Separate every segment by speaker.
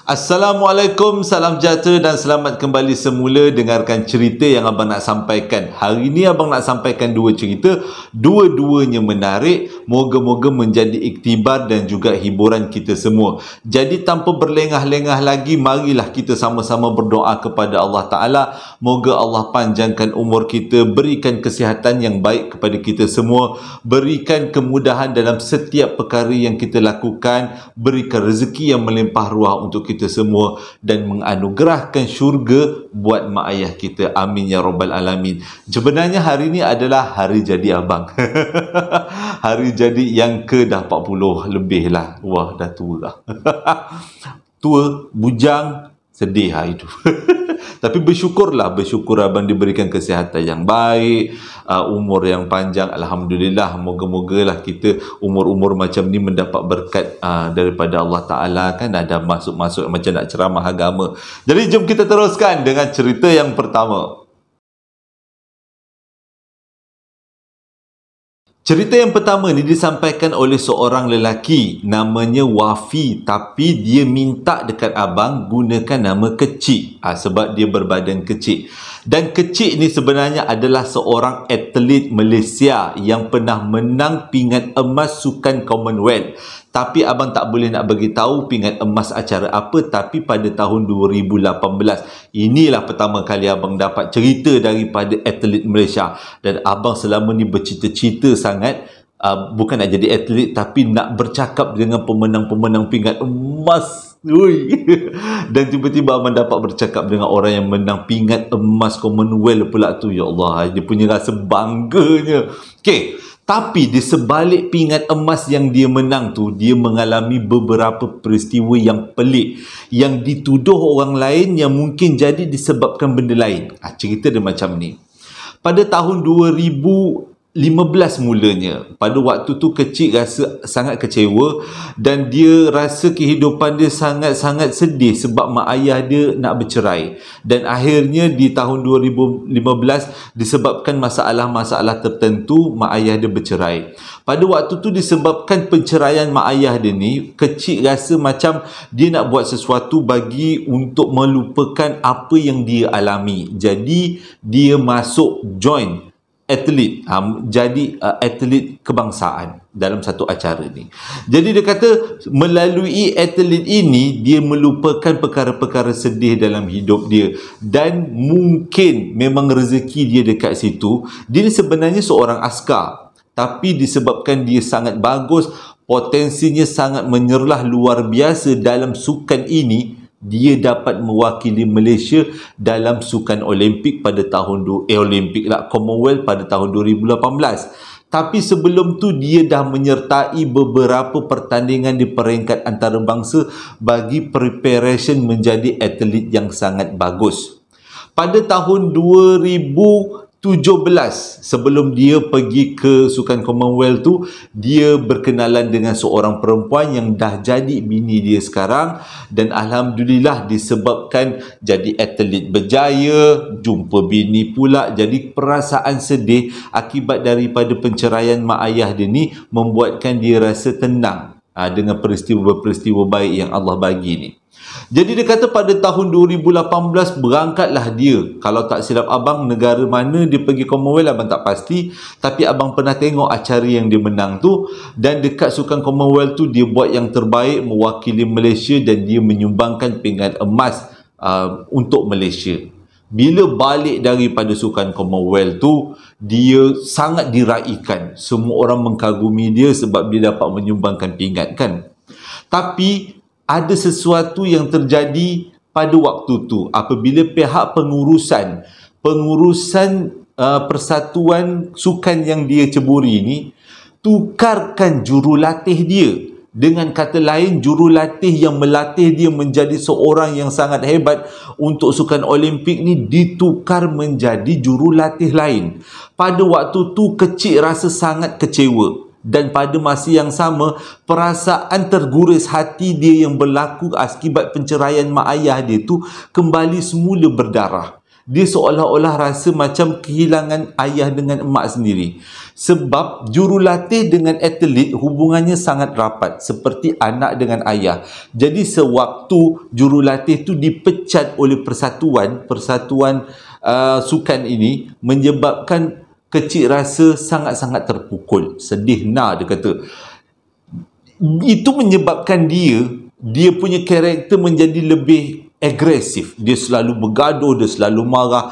Speaker 1: Assalamualaikum, salam sejahtera dan selamat kembali semula dengarkan cerita yang abang nak sampaikan. Hari ini abang nak sampaikan dua cerita, dua-duanya menarik, moga-moga menjadi iktibar dan juga hiburan kita semua. Jadi tanpa berlengah-lengah lagi, marilah kita sama-sama berdoa kepada Allah Ta'ala. Moga Allah panjangkan umur kita, berikan kesihatan yang baik kepada kita semua, berikan kemudahan dalam setiap perkara yang kita lakukan, berikan rezeki yang melimpah ruah untuk kita semua dan menganugerahkan syurga buat mak ayah kita. Amin ya rabbal alamin. Sebenarnya hari ini adalah hari jadi abang. Hari jadi yang ke dah 40 lebih lah. Wah, dah tua lah. Tua, bujang, sedih lah itu. Tapi bersyukur abang diberikan kesihatan yang baik, umur yang panjang. Alhamdulillah, moga-moga lah kita umur-umur macam ni mendapat berkat daripada Allah Ta'ala, kan ada masuk-masuk macam nak ceramah agama. Jadi jom kita teruskan dengan cerita yang pertama. Cerita yang pertama ni disampaikan oleh seorang lelaki namanya Wafi, tapi dia minta dekat abang gunakan nama kecil sebab dia berbadan kecil. Dan kecil ni sebenarnya adalah seorang atlet Malaysia yang pernah menang pingat emas sukan Commonwealth. Tapi abang tak boleh nak bagi tahu pingat emas acara apa, tapi pada tahun 2018. Inilah pertama kali abang dapat cerita daripada atlet Malaysia. Dan abang selama ni bercita-cita sangat, bukan nak jadi atlet, tapi nak bercakap dengan pemenang-pemenang pingat emas. Dan tiba-tiba abang dapat bercakap dengan orang yang menang pingat emas Commonwealth pula tu. Ya Allah, dia punya rasa bangganya. Okey, tapi di sebalik pingat emas yang dia menang tu, dia mengalami beberapa peristiwa yang pelik yang dituduh orang lain yang mungkin jadi disebabkan benda lain. Cerita dia macam ni. Pada tahun 2015 mulanya, pada waktu tu kecil rasa sangat kecewa dan dia rasa kehidupan dia sangat-sangat sedih sebab mak ayah dia nak bercerai. Dan akhirnya di tahun 2015 disebabkan masalah-masalah tertentu mak ayah dia bercerai. Pada waktu tu disebabkan penceraian mak ayah dia ni, kecil rasa macam dia nak buat sesuatu bagi untuk melupakan apa yang dia alami. Jadi dia masuk join atlet, jadi atlet kebangsaan dalam satu acara ni. Jadi dia kata melalui atlet ini dia melupakan perkara-perkara sedih dalam hidup dia, dan mungkin memang rezeki dia dekat situ. Dia sebenarnya seorang askar, tapi disebabkan dia sangat bagus, potensinya sangat menyerlah luar biasa dalam sukan ini, dia dapat mewakili Malaysia dalam sukan Olimpik pada tahun Commonwealth pada tahun 2018. Tapi sebelum tu dia dah menyertai beberapa pertandingan di peringkat antarabangsa bagi preparation menjadi atlet yang sangat bagus. Pada tahun 2017, sebelum dia pergi ke sukan Commonwealth tu, dia berkenalan dengan seorang perempuan yang dah jadi bini dia sekarang. Dan Alhamdulillah disebabkan jadi atlet berjaya, jumpa bini pula, jadi perasaan sedih akibat daripada penceraian mak ayah dia ni membuatkan dia rasa tenang dengan peristiwa-peristiwa baik yang Allah bagi ni. Jadi dia kata pada tahun 2018 berangkatlah dia. Kalau tak silap abang, negara mana dia pergi Commonwealth abang tak pasti, tapi abang pernah tengok acara yang dia menang tu. Dan dekat sukan Commonwealth tu dia buat yang terbaik mewakili Malaysia dan dia menyumbangkan pingat emas untuk Malaysia. Bila balik daripada sukan Commonwealth tu, dia sangat diraikan. Semua orang mengkagumi dia sebab dia dapat menyumbangkan pingat, kan. Tapi ada sesuatu yang terjadi pada waktu tu apabila pihak pengurusan persatuan sukan yang dia ceburi ni tukarkan jurulatih dia. Dengan kata lain, jurulatih yang melatih dia menjadi seorang yang sangat hebat untuk sukan Olimpik ni ditukar menjadi jurulatih lain. Pada waktu tu kecil rasa sangat kecewa. Dan pada masa yang sama, perasaan terguris hati dia yang berlaku akibat penceraian mak ayah dia tu kembali semula berdarah. Dia seolah-olah rasa macam kehilangan ayah dengan emak sendiri. Sebab jurulatih dengan atlet hubungannya sangat rapat, seperti anak dengan ayah. Jadi sewaktu jurulatih tu dipecat oleh persatuan sukan ini, menyebabkan kecil rasa sangat-sangat terpukul. Sedih dia kata. Itu menyebabkan dia punya karakter menjadi lebih agresif. Dia selalu bergaduh, dia selalu marah.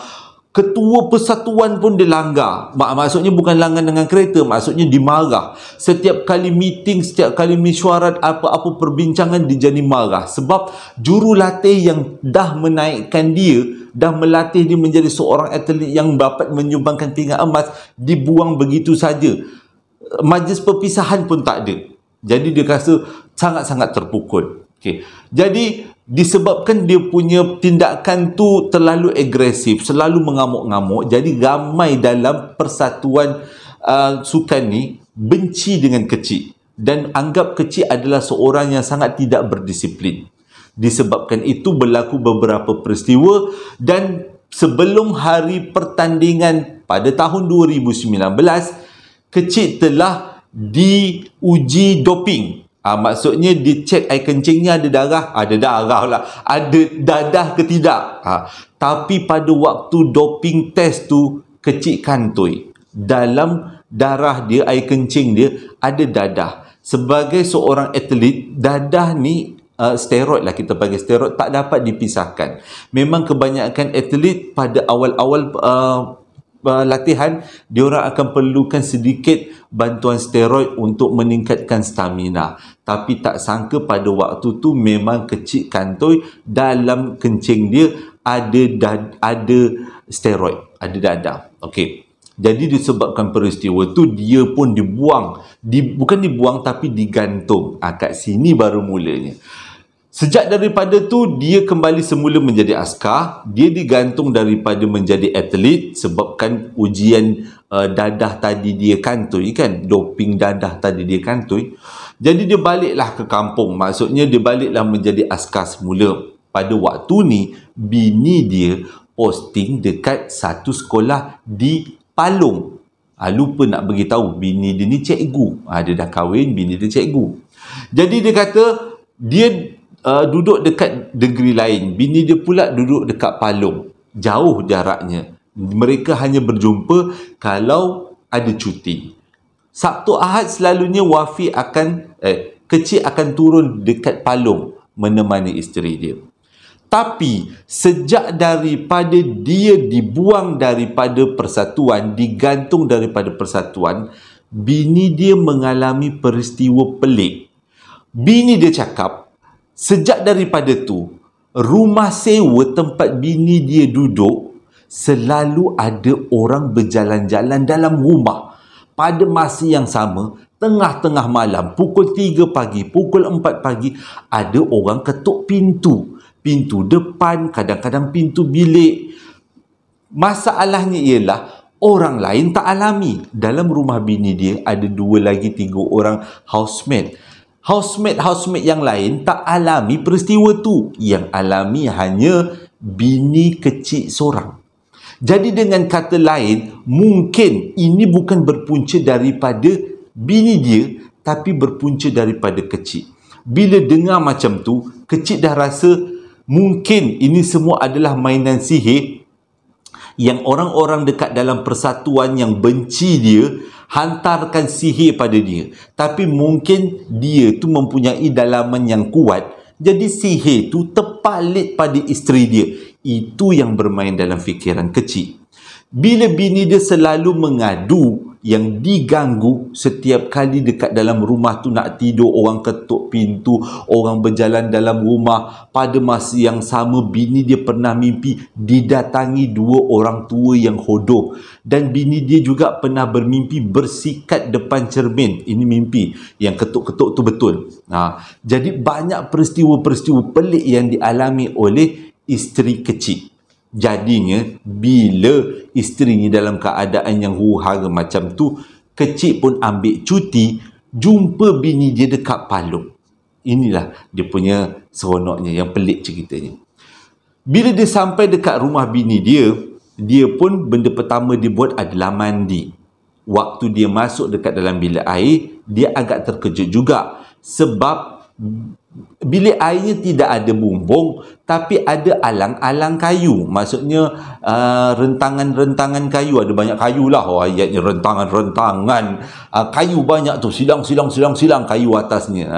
Speaker 1: Ketua persatuan pun dia langgar. Maksudnya bukan langgar dengan kereta, maksudnya dimarah. Setiap kali meeting, setiap kali mesyuarat, apa-apa perbincangan, dia jadi marah. Sebab jurulatih yang dah menaikkan dia, dah melatih dia menjadi seorang atlet yang dapat menyumbangkan pingat emas, dibuang begitu saja. Majlis perpisahan pun tak ada. Jadi dia rasa sangat-sangat terpukul. Okay. Jadi disebabkan dia punya tindakan tu terlalu agresif, selalu mengamuk-ngamuk, jadi ramai dalam persatuan sukan ni benci dengan kecil dan anggap kecil adalah seorang yang sangat tidak berdisiplin. Disebabkan itu berlaku beberapa peristiwa, dan sebelum hari pertandingan pada tahun 2019, kecil telah diuji doping. Maksudnya dicek air kencingnya ada darah lah, ada dadah ke tidak. Tapi pada waktu doping test tu, kecil kantoi. Dalam darah dia, air kencing dia ada dadah. Sebagai seorang atlet, dadah ni steroid lah, kita panggil steroid, tak dapat dipisahkan. Memang kebanyakan atlet pada awal-awal latihan, diorang akan perlukan sedikit bantuan steroid untuk meningkatkan stamina. Tapi tak sangka pada waktu tu memang kecil kantoi, dalam kencing dia ada steroid, ada dadah. Okey. Jadi disebabkan peristiwa tu, dia pun dibuang. Bukan dibuang tapi digantung. Kat sini baru mulanya. Sejak daripada tu, dia kembali semula menjadi askar. Dia digantung daripada menjadi atlet sebabkan ujian dadah tadi dia kantoi kan. Doping dadah tadi dia kantoi. Jadi dia baliklah ke kampung. Maksudnya dia baliklah menjadi askar semula. Pada waktu ni, bini dia posting dekat satu sekolah di Palung. Lupa nak beritahu, bini dia ni cikgu. Dia dah kahwin, bini dia cikgu. Jadi dia kata, dia duduk dekat negeri lain. Bini dia pula duduk dekat Palung. Jauh jaraknya. Mereka hanya berjumpa kalau ada cuti. Sabtu Ahad selalunya kecil akan turun dekat Palung menemani isteri dia. Tapi sejak daripada dia dibuang daripada persatuan, digantung daripada persatuan, bini dia mengalami peristiwa pelik. Bini dia cakap, sejak daripada tu, rumah sewa tempat bini dia duduk, selalu ada orang berjalan-jalan dalam rumah. Pada masa yang sama, tengah-tengah malam, pukul 3 pagi, pukul 4 pagi, ada orang ketuk pintu. Pintu depan, kadang-kadang pintu bilik. Masalahnya ialah, orang lain tak alami. Dalam rumah bini dia, ada 2 lagi 3 orang housemate. Housemate yang lain tak alami peristiwa tu. Yang alami hanya bini kecil seorang. Jadi dengan kata lain, mungkin ini bukan berpunca daripada bini dia, tapi berpunca daripada kecil. Bila dengar macam tu, kecil dah rasa mungkin ini semua adalah mainan sihir yang orang-orang dekat dalam persatuan yang benci dia hantarkan sihir pada dia. Tapi mungkin dia tu mempunyai dalaman yang kuat, jadi sihir tu terpalit pada isteri dia. Itu yang bermain dalam fikiran kecil. Bila bini dia selalu mengadu yang diganggu setiap kali dekat dalam rumah tu nak tidur, orang ketuk pintu, orang berjalan dalam rumah. Pada masa yang sama, bini dia pernah mimpi didatangi 2 orang tua yang hodoh. Dan bini dia juga pernah bermimpi bersikat depan cermin. Ini mimpi, yang ketuk-ketuk tu betul. Jadi banyak peristiwa-peristiwa pelik yang dialami oleh isteri kecil. Jadinya bila isteri ni dalam keadaan yang huru-hara macam tu, kecil pun ambil cuti, jumpa bini dia dekat Palung. Inilah dia punya seronoknya, yang pelik ceritanya. Bila dia sampai dekat rumah bini dia, dia pun benda pertama dia buat adalah mandi. Waktu dia masuk dekat dalam bilik air, dia agak terkejut juga sebab bilik airnya tidak ada bumbung tapi ada alang-alang kayu. Maksudnya rentangan-rentangan kayu, ada banyak kayu lah. Ayatnya rentangan-rentangan kayu banyak tu, silang kayu atasnya.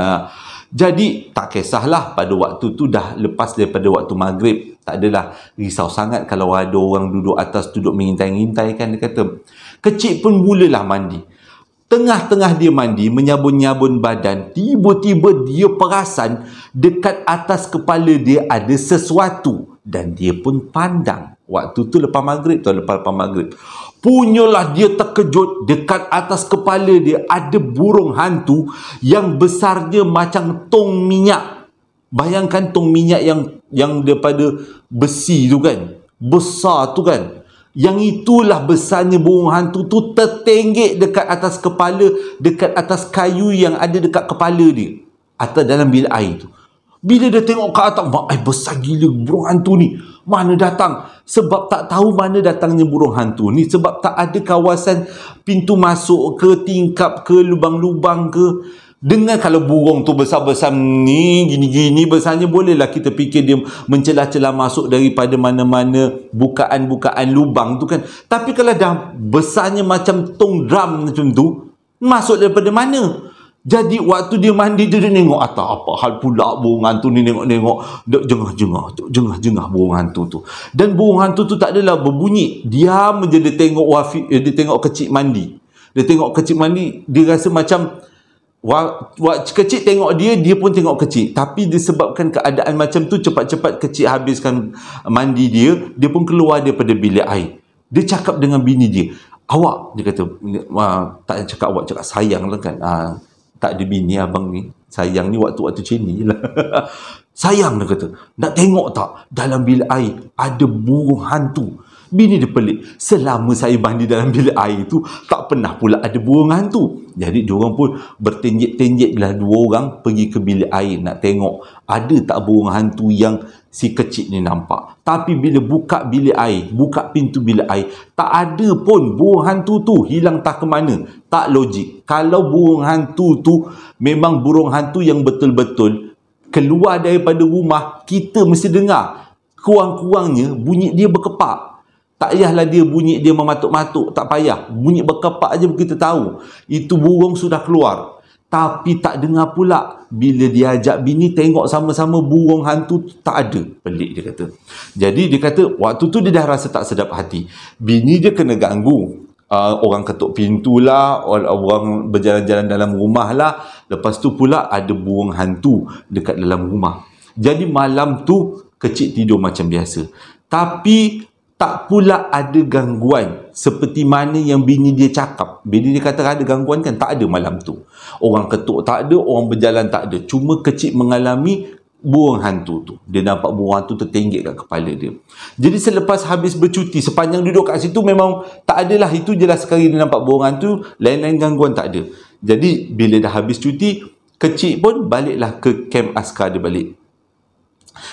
Speaker 1: Jadi tak kisahlah, pada waktu tu dah lepas daripada waktu maghrib, tak adalah risau sangat kalau ada orang duduk atas, duduk mengintai-ngintai kan. Dia kata kecil pun mulalah mandi. Tengah-tengah dia mandi, menyabun-nyabun badan, tiba-tiba dia perasan dekat atas kepala dia ada sesuatu dan dia pun pandang. Waktu tu lepas maghrib, lepas maghrib. Punyalah dia terkejut, dekat atas kepala dia ada burung hantu yang besarnya macam tong minyak. Bayangkan tong minyak yang daripada besi tu kan, besar tu kan. Yang itulah besarnya burung hantu tu, tertenggek dekat atas kepala, dekat atas kayu yang ada dekat kepala dia, atau dalam bilik air tu. Bila dia tengok ke atas, besar gila burung hantu ni, mana datang? Sebab tak tahu mana datangnya burung hantu ni, sebab tak ada kawasan pintu masuk ke, tingkap ke, lubang-lubang ke. Dengan kalau burung tu besar-besar ni, gini-gini besarnya, bolehlah kita fikir dia mencelah-celah masuk daripada mana-mana bukaan-bukaan lubang tu kan. Tapi kalau dah besarnya macam tong drum macam tu, masuk daripada mana? Jadi waktu dia mandi, dia tengok atas, apa hal pula burung hantu ni, tengok-tengok, jengah-jengah burung hantu tu. Dan burung hantu tu tak adalah berbunyi, diam je dia tengok dia tengok kecil mandi. Dia tengok kecil mandi, dia rasa macam kecil tengok dia pun tengok kecil. Tapi disebabkan keadaan macam tu, cepat-cepat kecil habiskan mandi dia pun keluar daripada bilik air. Dia cakap dengan bini dia, awak, dia kata, tak cakap awak, cakap sayang lah kan. Tak ada bini abang ni, sayang ni waktu-waktu cini lah. Sayang, dia kata, nak tengok tak dalam bilik air ada burung hantu. Bini dia pelik, selama saya mandi dalam bilik air tu tak pernah pula ada burung hantu. Jadi diorang pun bertenjek-tenjek lah, dua orang pergi ke bilik air nak tengok ada tak burung hantu yang si kecil ni nampak. Tapi bila buka bilik air, buka pintu bilik air, tak ada pun burung hantu tu, hilang tak ke mana. Tak logik. Kalau burung hantu tu memang burung hantu yang betul-betul keluar daripada rumah, kita mesti dengar. Kurang-kurangnya bunyi dia berkepak. Tak payahlah dia bunyi dia mematuk-matuk, tak payah. Bunyi berkepak aja kita tahu itu burung sudah keluar. Tapi tak dengar pula. Bila dia ajak bini tengok sama-sama, burung hantu tak ada. Pelik, dia kata. Jadi dia kata waktu tu dia dah rasa tak sedap hati. Bini dia kena ganggu. Orang ketuk pintu lah, orang berjalan-jalan dalam rumah lah. Lepas tu pula ada burung hantu dekat dalam rumah. Jadi malam tu kecil tidur macam biasa. Tapi tak pula ada gangguan seperti mana yang bini dia cakap. Bini dia kata ada gangguan kan, tak ada malam tu. Orang ketuk tak ada, orang berjalan tak ada. Cuma kecil mengalami burung hantu tu. Dia nampak burung hantu tertenggek kat kepala dia. Jadi selepas habis bercuti, sepanjang duduk kat situ memang tak adalah, itu je lah sekali dia nampak burung hantu, lain-lain gangguan tak ada. Jadi bila dah habis cuti, kecil pun baliklah ke kem askar dia balik.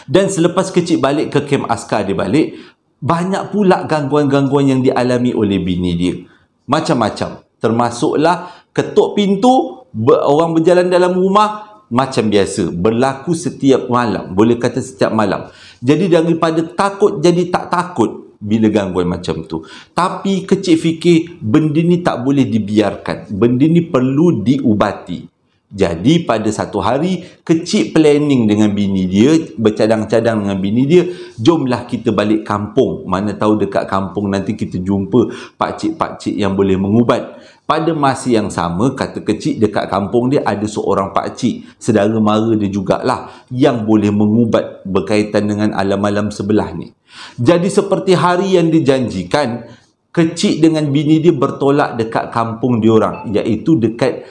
Speaker 1: Dan selepas kecil balik ke kem askar dia balik, banyak pula gangguan-gangguan yang dialami oleh bini dia. Macam-macam. Termasuklah ketuk pintu, orang berjalan dalam rumah, macam biasa. Berlaku setiap malam. Boleh kata setiap malam. Jadi daripada takut jadi tak takut bila gangguan macam tu. Tapi kecil fikir benda ni tak boleh dibiarkan. Benda ni perlu diubati. Jadi pada satu hari, kecil planning dengan bini dia, bercadang-cadang dengan bini dia, jomlah kita balik kampung. Mana tahu dekat kampung nanti kita jumpa pakcik-pakcik yang boleh mengubat. Pada masa yang sama, kata kecil, dekat kampung dia ada seorang pakcik, saudara mara dia jugalah, yang boleh mengubat berkaitan dengan alam-alam sebelah ni. Jadi seperti hari yang dijanjikan, kecil dengan bini dia bertolak dekat kampung diorang, iaitu dekat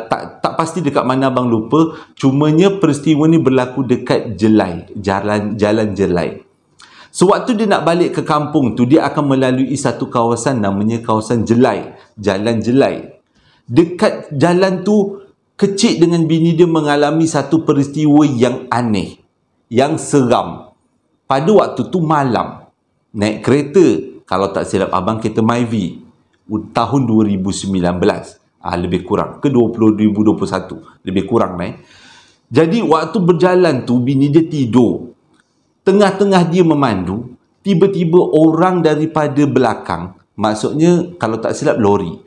Speaker 1: tak pasti dekat mana abang lupa. Cumanya peristiwa ni berlaku dekat Jelai, jalan Jelai. Sewaktu dia nak balik ke kampung tu, dia akan melalui satu kawasan namanya kawasan Jelai, jalan Jelai. Dekat jalan tu, kecil dengan bini dia mengalami satu peristiwa yang aneh, yang seram. Pada waktu tu malam, naik kereta Kalau tak silap abang, kereta Myvi tahun 2019, lebih kurang ke 2021, lebih kurang Jadi waktu berjalan tu bini dia tidur. Tengah-tengah dia memandu, tiba-tiba orang daripada belakang, maksudnya kalau tak silap lori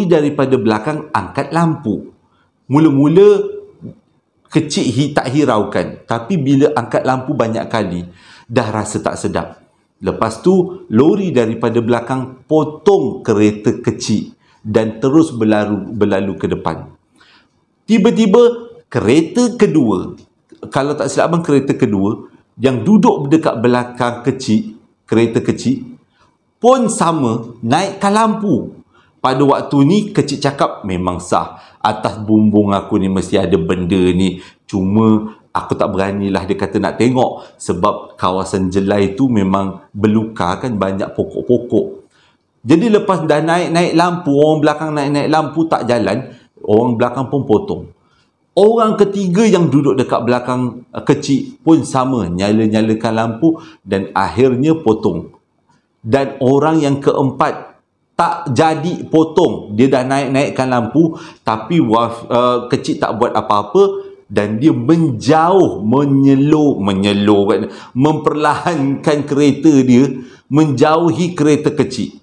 Speaker 1: daripada belakang angkat lampu. Mula-mula kecil tak hiraukan, tapi bila angkat lampu banyak kali, dah rasa tak sedap. Lepas tu lori daripada belakang potong kereta kecil dan terus berlalu ke depan. Tiba-tiba kereta kedua, kalau tak silap abang, kereta kedua yang duduk dekat belakang kereta kecil pun sama, naikkan lampu. Pada waktu ni kecil cakap, memang sah, atas bumbung aku ni mesti ada benda ni, cuma aku tak beranilah, dia kata, nak tengok sebab kawasan Jelai tu memang berluka kan, banyak pokok-pokok. Jadi lepas dah naik lampu, orang belakang naik lampu tak jalan, orang belakang pun potong. Orang ketiga yang duduk dekat belakang kecil pun sama, nyalakan lampu dan akhirnya potong. Dan orang yang keempat tak jadi potong, dia dah naikkan lampu, tapi kecil tak buat apa-apa dan dia menjauh, memperlahankan kereta dia, menjauhi kereta kecil.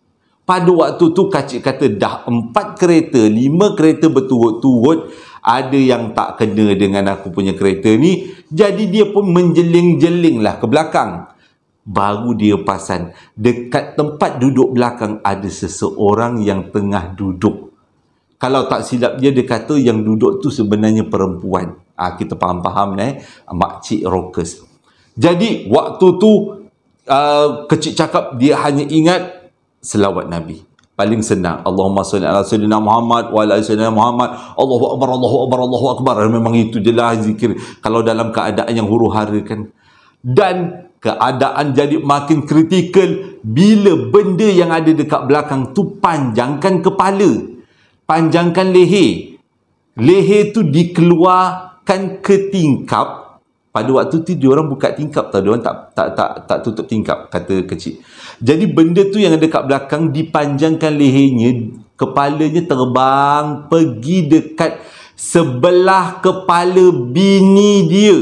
Speaker 1: Pada waktu tu kecil kata dah 4 kereta, 5 kereta berturut-turut, ada yang tak kena dengan aku punya kereta ni, jadi dia pun menjeling-jeling lah ke belakang. Baru dia perasan dekat tempat duduk belakang ada seseorang yang tengah duduk. Kalau tak silap dia kata yang duduk tu sebenarnya perempuan. Kita faham-faham makcik rockers. Jadi waktu tu kecil cakap dia hanya ingat selawat Nabi. Paling senang, Allahumma salli ala sayyidina Muhammad wa ala sayyidina Muhammad, Allahu akbar, Allahu akbar, Allahu akbar. Memang itu je lah zikir kalau dalam keadaan yang huru-hara kan. Dan keadaan jadi makin kritikal bila benda yang ada dekat belakang tu panjangkan kepala, panjangkan leher. Leher tu dikeluarkan ke tingkap. Pada waktu tu diorang buka tingkap tau, diorang tak tutup tingkap, kata kecil. Jadi benda tu yang ada dekat belakang dipanjangkan lehernya, kepalanya terbang pergi dekat sebelah kepala bini dia.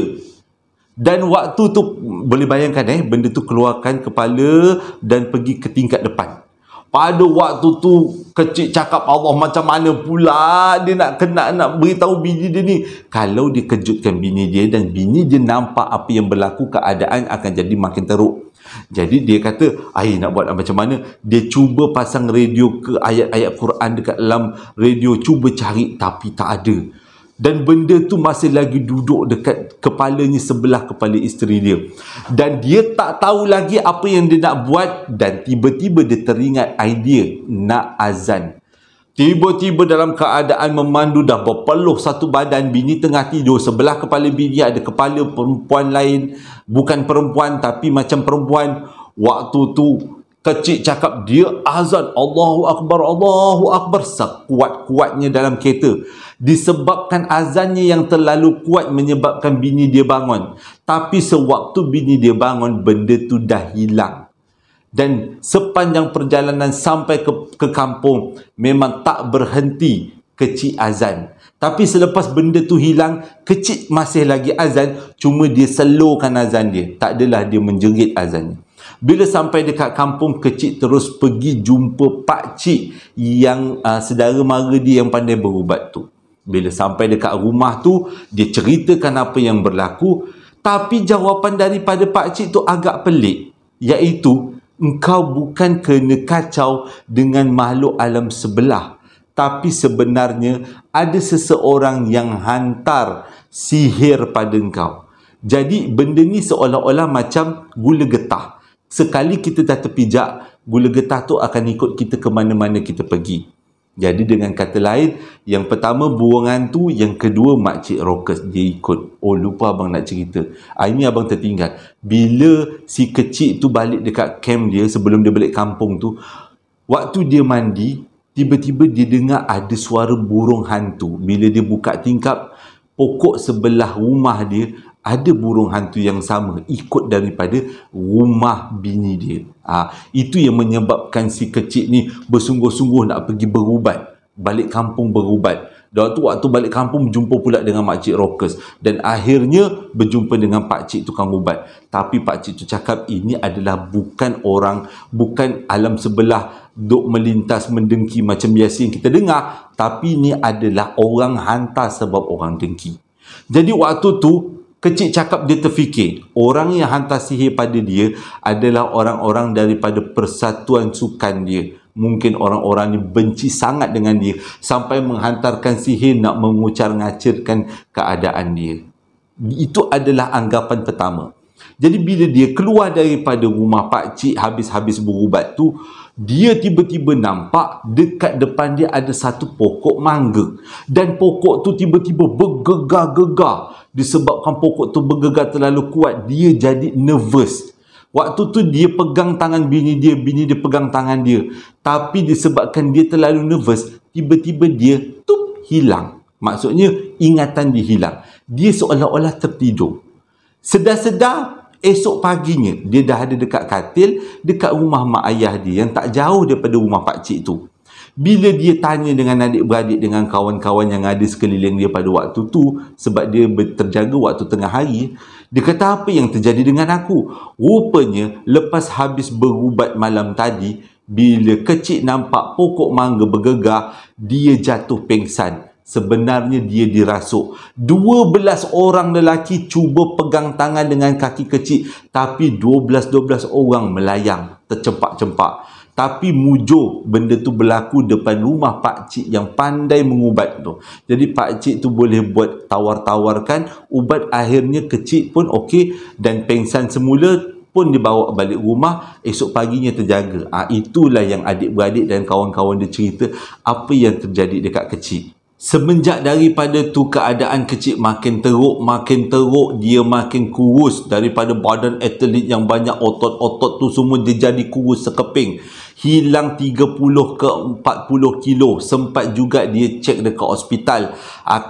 Speaker 1: Dan waktu tu boleh bayangkan benda tu keluarkan kepala dan pergi ke tingkat depan. Pada waktu tu kecil cakap, Allah, macam mana pula dia nak beritahu bini dia ni. Kalau dia kejutkan bini dia dan bini dia nampak apa yang berlaku, keadaan akan jadi makin teruk. Jadi dia kata, nak buat macam mana? Dia cuba pasang radio ke ayat-ayat Quran dekat dalam radio, cuba cari tapi tak ada. Dan benda tu masih lagi duduk dekat kepalanya, sebelah kepala isteri dia. Dan dia tak tahu lagi apa yang dia nak buat. Dan tiba-tiba dia teringat idea nak azan. Tiba-tiba dalam keadaan memandu dah berpeluh satu badan, bini tengah tidur, sebelah kepala bini ada kepala perempuan lain, bukan perempuan tapi macam perempuan. Waktu tu kecil cakap dia azan, Allahu Akbar sekuat-kuatnya dalam kereta. Disebabkan azannya yang terlalu kuat menyebabkan bini dia bangun. Tapi sewaktu bini dia bangun, benda tu dah hilang. Dan sepanjang perjalanan sampai ke kampung, memang tak berhenti kecil azan. Tapi selepas benda tu hilang, kecil masih lagi azan, cuma dia slowkan azan dia. Tak adalah dia menjerit azannya. Bila sampai dekat kampung, kecil terus pergi jumpa pakcik yang saudara mara dia yang pandai berubat tu. Bila sampai dekat rumah tu, dia ceritakan apa yang berlaku. Tapi jawapan daripada pakcik tu agak pelik. Iaitu, engkau bukan kena kacau dengan makhluk alam sebelah. Tapi sebenarnya ada seseorang yang hantar sihir pada engkau. Jadi benda ni seolah-olah macam gula getah. Sekali kita dah terpijak, gula getah tu akan ikut kita ke mana-mana kita pergi. Jadi dengan kata lain, yang pertama buangan tu, yang kedua makcik rockers dia ikut. Oh, lupa abang nak cerita. Ini abang tertinggal. Bila si kecil tu balik dekat camp dia, sebelum dia balik kampung tu, waktu dia mandi, tiba-tiba dia dengar ada suara burung hantu. Bila dia buka tingkap, pokok sebelah rumah dia ada burung hantu yang sama ikut daripada rumah bini dia. Itu yang menyebabkan si kecil ni bersungguh-sungguh nak pergi berubat, balik kampung berubat. Dan waktu balik kampung berjumpa pula dengan makcik Rockers, dan akhirnya berjumpa dengan pakcik tukang ubat. Tapi pakcik tu cakap ini adalah bukan alam sebelah duk melintas mendengki macam biasa yang kita dengar, tapi ini adalah orang hantar sebab orang dengki. Jadi waktu tu kecil cakap dia terfikir orang yang hantar sihir pada dia adalah orang-orang daripada persatuan sukan dia. Mungkin orang-orang ni benci sangat dengan dia sampai menghantarkan sihir nak mengucar-ngacirkan keadaan dia. Itu adalah anggapan pertama. Jadi bila dia keluar daripada rumah pakcik habis-habis berubat tu, dia tiba-tiba nampak dekat depan dia ada satu pokok mangga. Dan pokok tu tiba-tiba bergegar-gegar. Disebabkan pokok tu bergegar terlalu kuat, dia jadi nervous. Waktu tu dia pegang tangan bini dia pegang tangan dia. Tapi disebabkan dia terlalu nervous, tiba-tiba dia hilang. Maksudnya ingatan dia hilang. Dia seolah-olah tertidur. Sedar-sedar esok paginya dia dah ada dekat katil dekat rumah mak ayah dia yang tak jauh daripada rumah pakcik tu. Bila dia tanya dengan adik-beradik, dengan kawan-kawan yang ada sekeliling dia pada waktu tu, sebab dia terjaga waktu tengah hari, dia kata, apa yang terjadi dengan aku? Rupanya lepas habis berubat malam tadi, bila kecil nampak pokok mangga bergegar, dia jatuh pengsan. Sebenarnya dia dirasuk. 12 orang lelaki cuba pegang tangan dengan kaki kecil, tapi 12 orang melayang, tercempak-cempak. Tapi mujur benda tu berlaku depan rumah pakcik yang pandai mengubat tu. Jadi pakcik tu boleh buat tawar-tawarkan ubat, akhirnya kecil pun okey dan pengsan semula pun dibawa balik rumah, esok paginya terjaga. Itulah yang adik-beradik dan kawan-kawan dia cerita apa yang terjadi dekat kecil. Semenjak daripada tu keadaan kecil makin teruk, dia makin kurus. Daripada badan atlet yang banyak otot-otot tu semua dia jadi kurus sekeping. Hilang 30 ke 40 kilo. Sempat juga dia cek dekat hospital,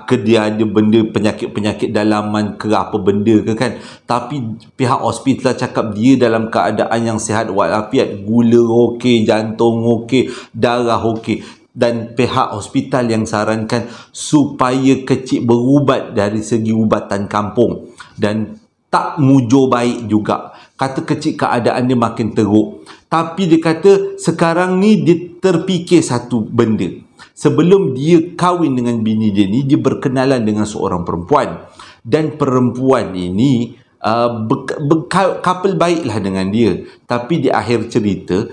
Speaker 1: ke dia ada benda penyakit-penyakit dalaman ke apa benda ke kan. Tapi pihak hospital cakap dia dalam keadaan yang sihat walafiat, gula okey, jantung okey, darah okey. Dan pihak hospital yang sarankan supaya kecil berubat dari segi ubatan kampung. Dan tak mujur baik juga. Kata kecil keadaan dia makin teruk. Tapi dia kata sekarang ni dia terfikir satu benda. Sebelum dia kahwin dengan bini dia ni, dia berkenalan dengan seorang perempuan. Dan perempuan ini couple baiklah dengan dia. Tapi di akhir cerita,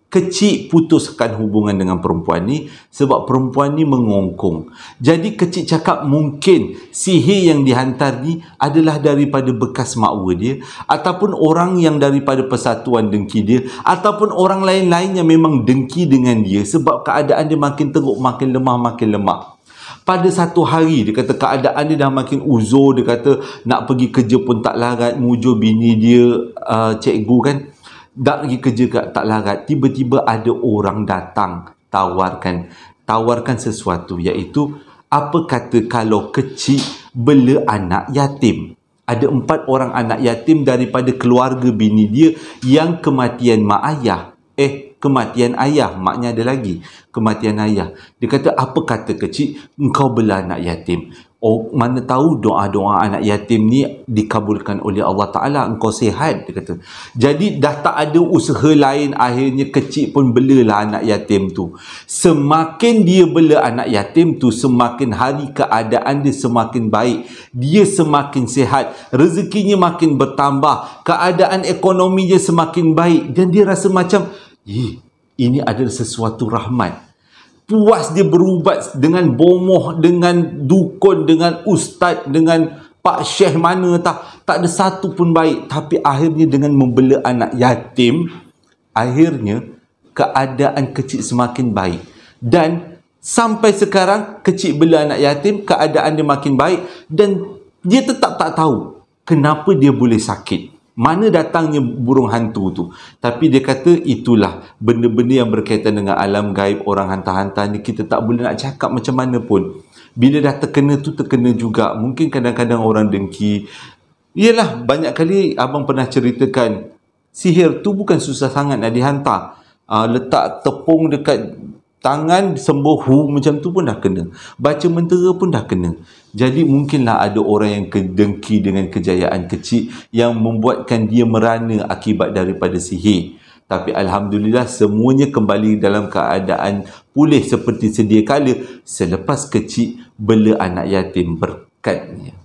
Speaker 1: kecil putuskan hubungan dengan perempuan ni sebab perempuan ni mengongkong. Jadi kecil cakap mungkin sihir yang dihantar ni adalah daripada bekas makwa dia, ataupun orang yang daripada persatuan dengki dia, ataupun orang lain-lain yang memang dengki dengan dia sebab keadaan dia makin teruk, makin lemah. Pada satu hari, dia kata keadaan dia dah makin uzur. Dia kata nak pergi kerja pun tak larat. Mujur bini dia, cikgu kan, tak pergi kerja tak larat. Tiba-tiba ada orang datang tawarkan sesuatu, iaitu apa kata kalau kecil bela anak yatim. Ada 4 orang anak yatim daripada keluarga bini dia yang kematian mak ayah. Kematian ayah, maknya ada lagi kematian ayah. Dia kata apa kata kecil engkau bela anak yatim. Mana tahu doa-doa anak yatim ni dikabulkan oleh Allah Ta'ala, engkau sihat, dia kata. Jadi dah tak ada usaha lain, akhirnya kecil pun belalah anak yatim tu. Semakin dia bela anak yatim tu, semakin hari keadaan dia semakin baik. Dia semakin sihat, rezekinya makin bertambah, keadaan ekonomi dia semakin baik. Dan dia rasa macam, ini adalah sesuatu rahmat. Puas dia berubat dengan bomoh, dengan dukun, dengan ustaz, dengan pak syekh mana tak ada satu pun baik. Tapi akhirnya dengan membela anak yatim, akhirnya keadaan kecil semakin baik. Dan sampai sekarang kecil bela anak yatim, keadaan dia makin baik. Dan dia tetap tak tahu kenapa dia boleh sakit, mana datangnya burung hantu tu. Tapi dia kata itulah benda-benda yang berkaitan dengan alam gaib, orang hantar-hantar ni kita tak boleh nak cakap macam mana pun. Bila dah terkena tu terkena juga. Mungkin kadang-kadang orang dengki, Iyalah, banyak kali abang pernah ceritakan, sihir tu bukan susah sangat nak dihantar. Letak tepung dekat tangan, sembuh macam tu pun dah kena. Baca mentera pun dah kena. Jadi mungkinlah ada orang yang dengki dengan kejayaan kecil yang membuatkan dia merana akibat daripada sihir. Tapi Alhamdulillah semuanya kembali dalam keadaan pulih seperti sedia kala selepas kecil bela anak yatim berkatnya.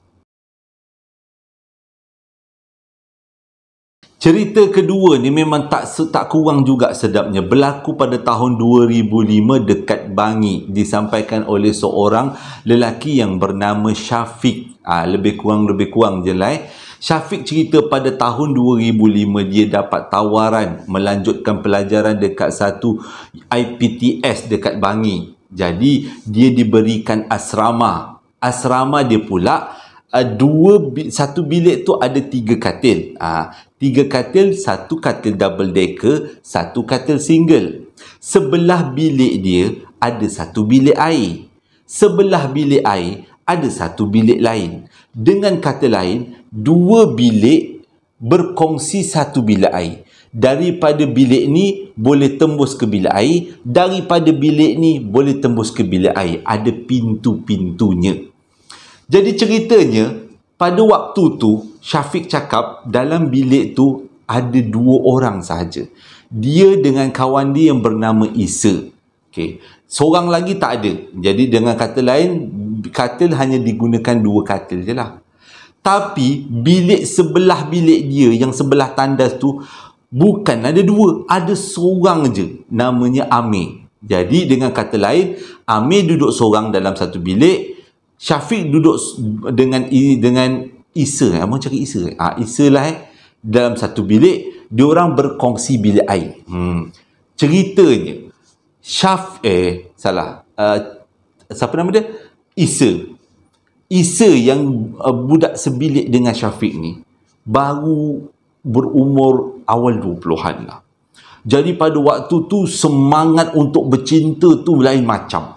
Speaker 1: Cerita kedua ni memang tak kurang juga sedapnya. Berlaku pada tahun 2005 dekat Bangi. Disampaikan oleh seorang lelaki yang bernama Syafiq. Lebih kurang je lah. Syafiq cerita pada tahun 2005 dia dapat tawaran melanjutkan pelajaran dekat satu IPTS dekat Bangi. Jadi dia diberikan asrama. Asrama dia pula satu bilik tu ada 3 katil. 3 katil, satu katil double decker, satu katil single. Sebelah bilik dia ada satu bilik air. Sebelah bilik air ada satu bilik lain. Dengan kata lain, 2 bilik berkongsi satu bilik air. Daripada bilik ni boleh tembus ke bilik air, daripada bilik ni boleh tembus ke bilik air. Ada pintu-pintunya. Jadi ceritanya, pada waktu tu, Syafiq cakap dalam bilik tu ada 2 orang sahaja. Dia dengan kawan dia yang bernama Isa. Okay. Seorang lagi tak ada. Jadi dengan kata lain, katil hanya digunakan 2 katil je lah. Tapi bilik sebelah bilik dia yang sebelah tandas tu bukan ada 2, ada seorang je. Namanya Amir. Jadi dengan kata lain, Amir duduk seorang dalam satu bilik, Syafiq duduk dengan Isa. Abang cari Isa. Isa lah dalam satu bilik. Diorang berkongsi bilik air. Ceritanya siapa nama dia? Isa yang budak sebilik dengan Syafiq ni baru berumur awal 20-an lah. Jadi pada waktu tu semangat untuk bercinta tu lain macam.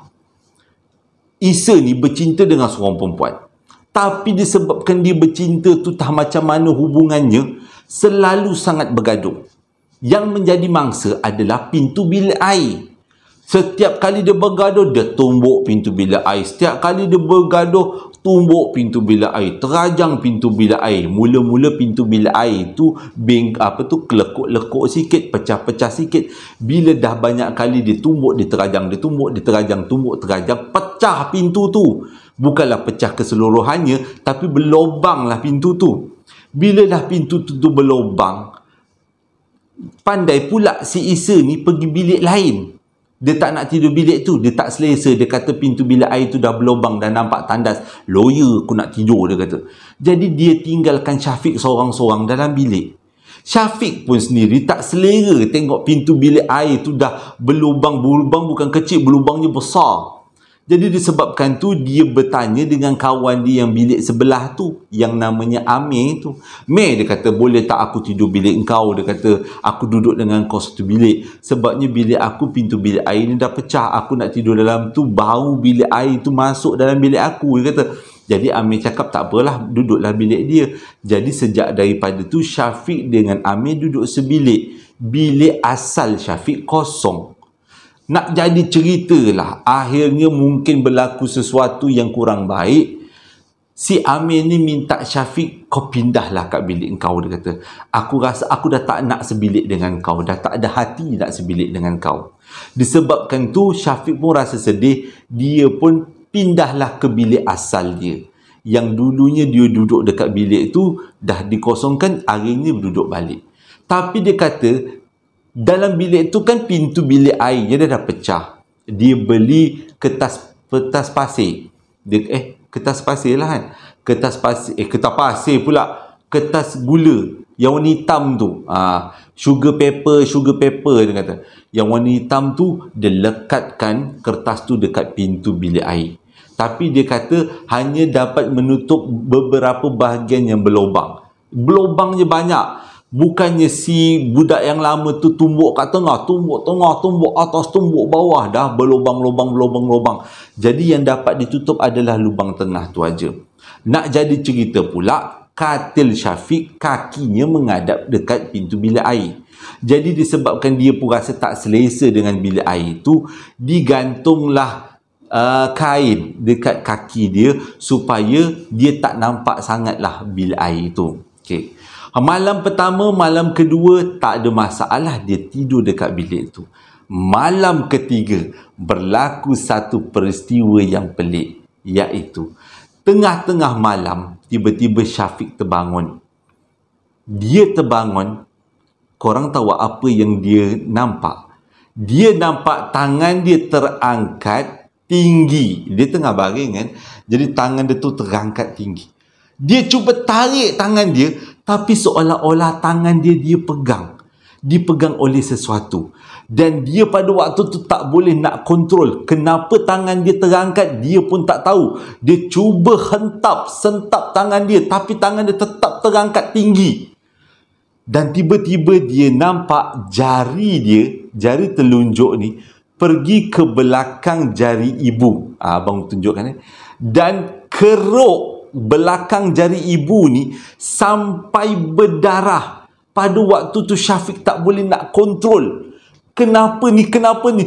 Speaker 1: Isa ni bercinta dengan seorang perempuan. Tapi disebabkan dia bercinta tu tak macam mana hubungannya, selalu sangat bergaduh. Yang menjadi mangsa adalah pintu bilik air. Setiap kali dia bergaduh, dia tumbuk pintu bilik air. Setiap kali dia bergaduh, tumbuk pintu bilik air. Terajang pintu bilik air. Mula-mula pintu bilik air tu kelekuk-lekuk sikit, pecah-pecah sikit. Bila dah banyak kali dia tumbuk, dia terajang, dia tumbuk, dia terajang, tumbuk, terajang, pecah pintu tu. Bukanlah pecah keseluruhannya, tapi berlobanglah pintu tu. Bila dah pintu tu berlobang, pandai pula si Isa ni pergi bilik lain. Dia tak nak tidur bilik tu. Dia tak selesa. Dia kata pintu bilik air tu dah berlubang, dah nampak tandas. Lawyer aku nak tidur, dia kata. Jadi dia tinggalkan Syafiq seorang-seorang dalam bilik. Syafiq pun sendiri tak selera tengok pintu bilik air tu dah berlubang. Berlubang bukan kecil, berlubangnya besar. Jadi disebabkan tu dia bertanya dengan kawan dia yang bilik sebelah tu, yang namanya Amir tu. Amir, dia kata, boleh tak aku tidur bilik engkau? Dia kata, aku duduk dengan kau satu bilik. Sebabnya bilik aku, pintu bilik air ni dah pecah. Aku nak tidur dalam tu, bau bilik air tu masuk dalam bilik aku. Dia kata. Jadi Amir cakap, tak apalah, duduklah bilik dia. Jadi sejak daripada tu, Syafiq dengan Amir duduk sebilik. Bilik asal Syafiq kosong. Nak jadi cerita lah, akhirnya mungkin berlaku sesuatu yang kurang baik. Si Amir ni minta Syafiq, kau pindahlah kat bilik kau. Dia kata, aku rasa aku dah tak nak sebilik dengan kau, dah tak ada hati nak sebilik dengan kau. Disebabkan tu Syafiq pun rasa sedih. Dia pun pindahlah ke bilik asal dia. Yang dulunya dia duduk dekat bilik tu dah dikosongkan, hari ni duduk balik. Tapi dia kata, dalam bilik tu kan pintu bilik air dia dah pecah. Dia beli kertas pasir. Kertas pasir lah kan. Kertas pasir pula. Kertas gula yang warna hitam tu. Sugar paper dia kata. Yang warna hitam tu dia lekatkan kertas tu dekat pintu bilik air. Tapi dia kata hanya dapat menutup beberapa bahagian yang berlubang. Berlubangnya banyak. Bukannya si budak yang lama tu tumbuk kat tengah, tumbuk atas, tumbuk bawah, dah berlubang. Jadi yang dapat ditutup adalah lubang tengah tu aja. Nak jadi cerita pula, katil Syafiq kakinya menghadap dekat pintu bilik air. Jadi disebabkan dia pun rasa tak selesa dengan bilik air itu, digantunglah kain dekat kaki dia supaya dia tak nampak sangatlah bilik air itu. Okey. Malam pertama, malam kedua tak ada masalah, dia tidur dekat bilik itu. Malam ketiga berlaku satu peristiwa yang pelik, iaitu tengah-tengah malam tiba-tiba Syafiq terbangun. Dia terbangun, korang tahu apa yang dia nampak? Dia nampak tangan dia terangkat tinggi. Dia tengah baring kan, jadi tangan dia tu terangkat tinggi. Dia cuba tarik tangan dia, tapi seolah-olah tangan dia pegang, dipegang oleh sesuatu. Dan dia pada waktu tu tak boleh nak kontrol. Kenapa tangan dia terangkat, dia pun tak tahu. Dia cuba sentap tangan dia, tapi tangan dia tetap terangkat tinggi. Dan tiba-tiba dia nampak jari telunjuk ni pergi ke belakang jari ibu. Abang tunjukkan dan keruk belakang jari ibu ni sampai berdarah. Pada waktu tu Syafiq tak boleh nak kontrol. Kenapa ni?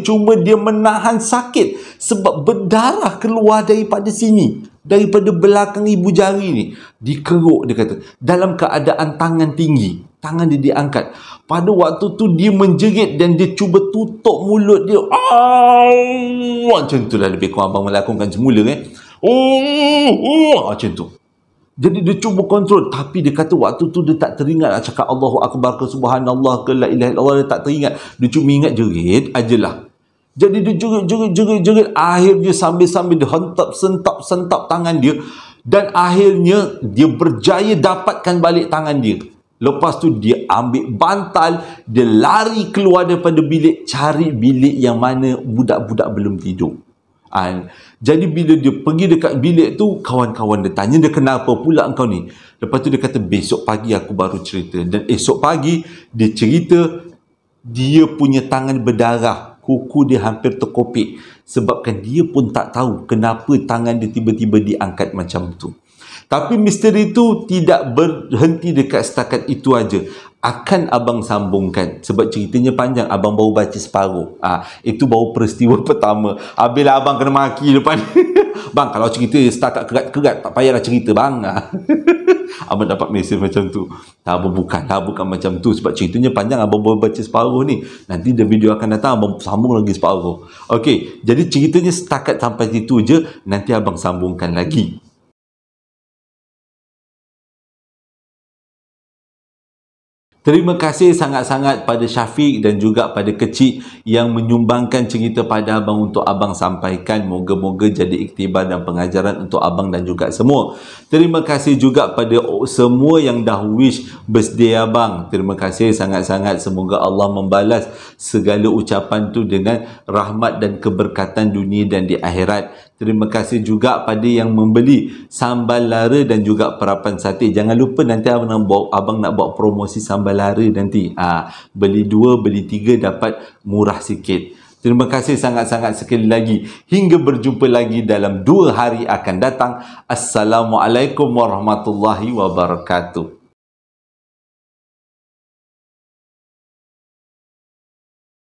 Speaker 1: Cuma dia menahan sakit sebab berdarah keluar daripada sini, daripada belakang ibu jari ni. Dikeruk, dia kata, dalam keadaan tangan tinggi. Tangan dia diangkat. Pada waktu tu dia menjerit dan dia cuba tutup mulut dia. Macam tu lah lebih kurang abang melakukan semula macam tu. Jadi dia cuba kontrol, tapi dia kata waktu tu dia tak teringat nak cakap Allahu Akbar ke Subhanallah ke La ilaha illallah, dia tak teringat. Dia cuma ingat jerit ajalah. Jadi dia jerit. Akhirnya sambil dia sentap tangan dia, dan akhirnya dia berjaya dapatkan balik tangan dia. Lepas tu dia ambil bantal, dia lari keluar daripada bilik, cari bilik yang mana budak-budak belum tidur. Jadi bila dia pergi dekat bilik tu, kawan-kawan dia tanya dia, kenapa pula engkau ni? Lepas tu dia kata, besok pagi aku baru cerita. Dan esok pagi dia cerita dia punya tangan berdarah, kuku dia hampir terkopik, sebabkan dia pun tak tahu kenapa tangan dia tiba-tiba diangkat macam tu. Tapi misteri itu tidak berhenti dekat setakat itu aja. Akan abang sambungkan sebab ceritanya panjang. Abang baru baca separuh. Itu baru peristiwa pertama. Habislah abang kena maki depan. Bang, kalau cerita setakat kerat-kerat, tak payahlah cerita bang. Abang dapat mesej macam tu. Abang bukan macam tu. Sebab ceritanya panjang, abang baru baca separuh ni. Nanti the video akan datang, abang sambung lagi separuh. Okey, jadi ceritanya setakat sampai situ je. Nanti abang sambungkan lagi. Terima kasih sangat-sangat pada Syafiq dan juga pada Kecik yang menyumbangkan cerita pada abang untuk abang sampaikan. Moga-moga jadi iktibar dan pengajaran untuk abang dan juga semua. Terima kasih juga pada semua yang dah wish birthday abang. Terima kasih sangat-sangat. Semoga Allah membalas segala ucapan tu dengan rahmat dan keberkatan dunia dan di akhirat. Terima kasih juga pada yang membeli sambal lara dan juga perapan sate. Jangan lupa nanti abang nak buat promosi sambal lara nanti. Beli 2, beli 3 dapat murah sikit. Terima kasih sangat-sangat sekali lagi. Hingga berjumpa lagi dalam 2 hari akan datang. Assalamualaikum warahmatullahi wabarakatuh.